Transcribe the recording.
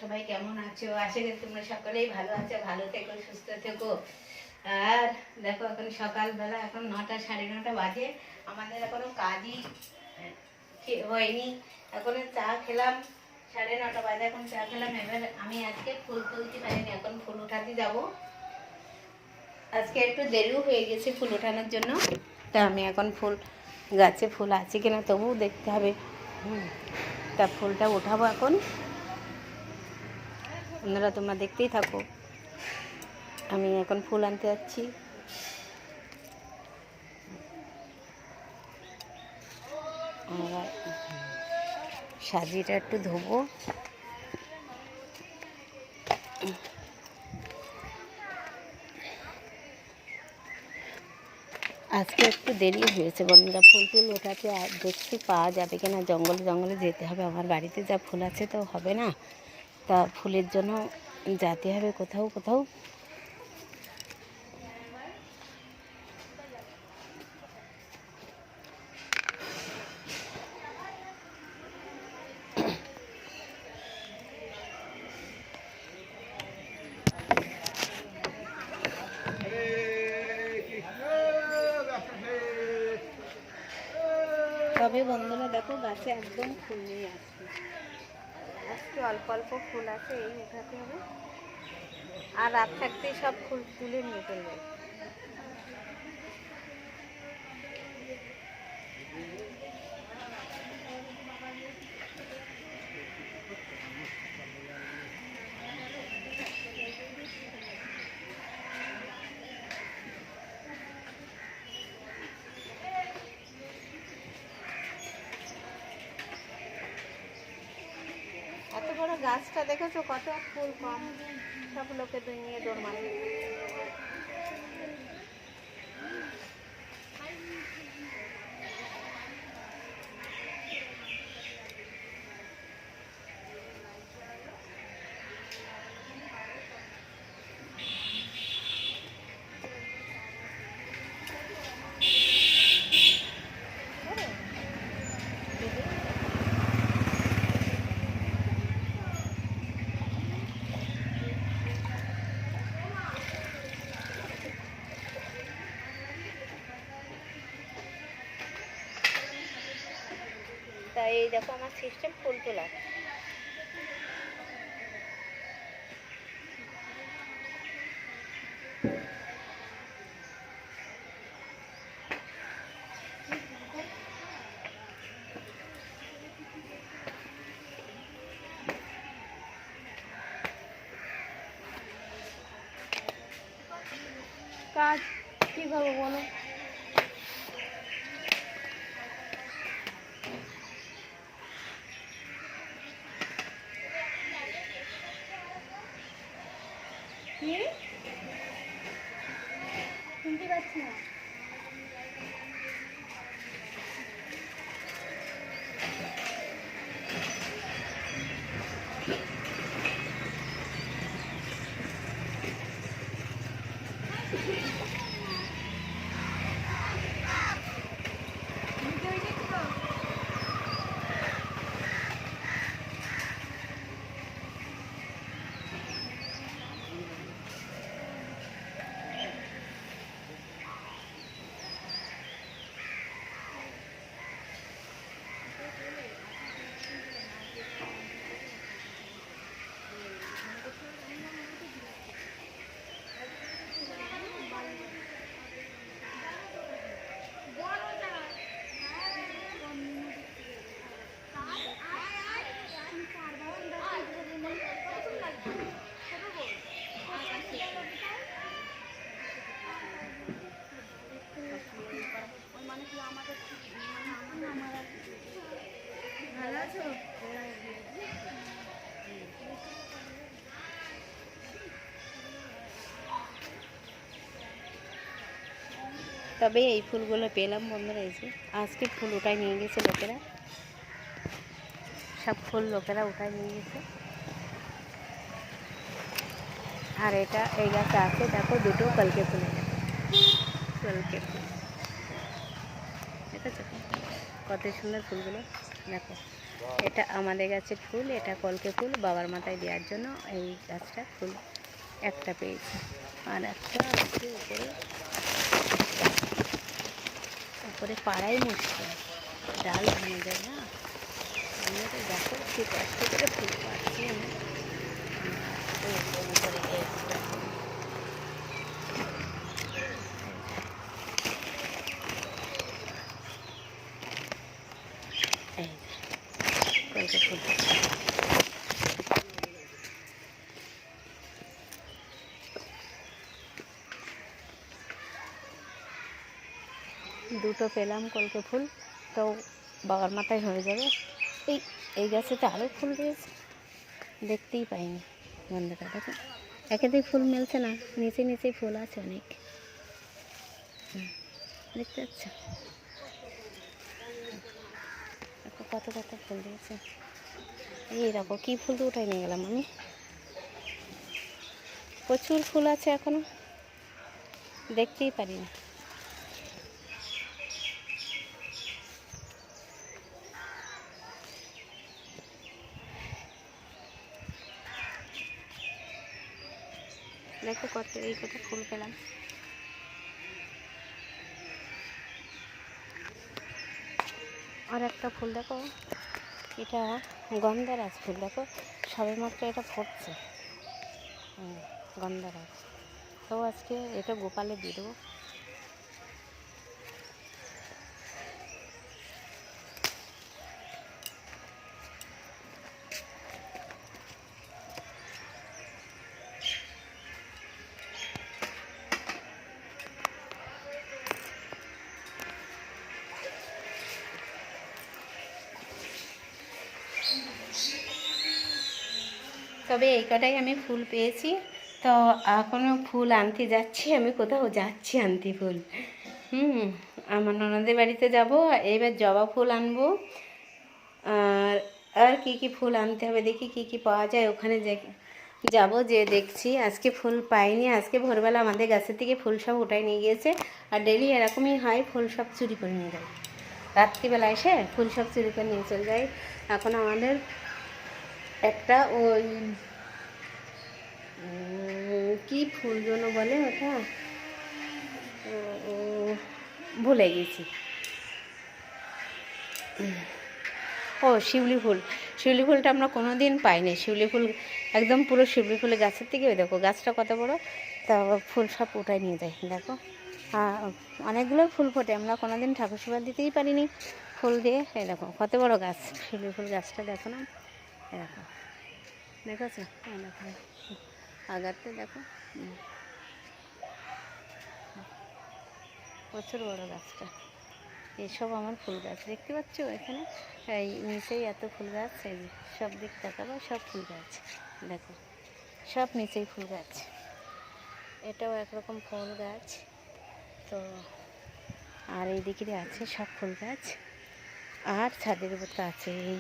সবাই কেমন আছো? আশা করি তোমরা সকলেই ভালো আছো, ভালো থেকো, সুস্থ থেকো। আর দেখো এখন সকালবেলা, এখন 9টা 9:30 বাজে। আমাদের এখনো কাজই হয়নি। এখন চা খেলাম, 9:30 বাজে, এখন চা খেলাম। এবার আমি আজকে ফুল তুলতে পারিনি, এখন ফুল উঠাতে যাব। আজকে একটু দেরিও হয়ে গেছে ফুল ওঠানোর জন্য। তা আমি এখন ফুল গাছে ফুল আছে কিনা তবুও দেখতে হবে। তা ফুলটা উঠাবো এখন। আপনারা তোমরা দেখতেই থাকো। আমি এখন ফুল আনতে যাচ্ছি। আর সাজিটা একটু ধোবো। আজকে একটু দেরি হয়েছে বন্ধুরা, ফুল টুল ওঠাতে। আর দেখছি পাওয়া যাবে কিনা, জঙ্গলে জঙ্গলে যেতে হবে। আমার বাড়িতে যা ফুল আছে তো হবে না, তা ফুলের জন্য যেতে হবে কোথাও কোথাও। তবে বন্ধুরা দেখো, গাছে একদম ফুল নেই আজকে। আজকে অল্প অল্প ফুল আছে, এই উঠাতে হবে। আর রাত থাকতেই সব ফুল তুলে নিয়ে ফেলবে। এত বড় গাছটা দেখেছো, কত ফুল কম, সব লোকে নিয়ে দৌড় মারে। তাই এই দেখো আমার সিস্টেম ফুল তোলা। কাজ কি করবো বলো? কি শুনতে পাচ্ছি না। তবে এই ফুলগুলো পেলাম বন্ধুরা, এই যে আজকে ফুল উঠায় নিয়ে গেছে লোকেরা, সব ফুল লোকেরা উঠায় নিয়ে গেছে। আর এটা এই গাছে আছে দেখো, দুটো কালকে ফুলে যাবে। কালকে ফুল দেখেছো কত সুন্দর ফুলগুলো, দেখো। এটা আমাদের গাছের ফুল, এটা কলকে ফুল বাবার মাথায় দেওয়ার জন্য এই গাছটা ফুল একটা পেয়েছি। আর একটা আছে উপরে, উপরে পাড়াই মুশকিল, ডাল ভেঙে যায় না। আমি তো দেখো কি কষ্ট করে ফুল পাচ্ছি আমি। উপরে একটা এই কলকে ফুল, দুটো পেলাম কলকে ফুল, তো বাবার মাথায় হয়ে যাবে। এই এই গাছে তো আরও ফুল রয়েছে, দেখতেই পাইনি বন্ধুরা। দেখো একেতেই ফুল মেলছে না, নিচে নিচেই ফুল আছে অনেক, দেখতে পাচ্ছ কত কত ফুল দিয়েছে। এই দেখো কী ফুল তো উঠাই নিয়ে গেলাম আমি, প্রচুর ফুল আছে এখনো, দেখতেই পারি না। দেখো কত এই কত ফুল পেলাম। আর একটা ফুল দেখো, এটা গন্ধরাজ ফুল, দেখো সবে মাত্র এটা ফুটছে, গন্ধরাজ। তো আজকে এটা গোপালে দিয়ে দেবো। তবে এই কটাই আমি ফুল পেয়েছি, তো এখনও ফুল আনতে যাচ্ছি, আমি কোথাও যাচ্ছি আনতে ফুল। আমার ননদের বাড়িতে যাব, এইবার জবা ফুল আনবো। আর আর কী কী ফুল আনতে হবে দেখি কী কী পাওয়া যায়, ওখানে যাবো, যে দেখছি। আজকে ফুল পাইনি, আজকে ভোরবেলা আমাদের গাছের থেকে ফুল সব উঠাই নিয়ে গিয়েছে। আর ডেলি এরকমই হয়, ফুল সব চুরি করে নিয়ে যায়, রাত্রিবেলা এসে ফুল সব চুরি করে নিয়ে চলে যায়। এখন আমাদের একটা ওই কি ফুল যেন বলে ওটা, ভুলে গেছি। ও শিউলি ফুল, শিউলি ফুলটা আমরা কোনো দিন পাইনি। শিউলি ফুল একদম পুরো শিউলি ফুলের গাছের থেকে, ওই দেখো গাছটা কত বড়, তা ফুল সব উঠায় নিয়ে যায়। দেখো অনেকগুলো ফুল ফোটে, আমরা কোনো দিন ঠাকুর সেবা দিতেই পারিনি ফুল দিয়ে। এই দেখো কত বড় গাছ, শিউলি ফুল গাছটা দেখো না, এরকম দেখেছো? দেখো আগারটা দেখো, প্রচুর বড় গাছটা। এসব আমার ফুল গাছ দেখতে পাচ্ছ এখানে, এই নিচেই এত ফুল গাছ, এই সব দিক দেখাবো, সব ফুল গাছ দেখো, সব নিচেই ফুল গাছ। এটাও একরকম ফুল গাছ, তো আর এই দিকে আছে সব ফুল গাছ। আর ছাদের উপর তো আছে এই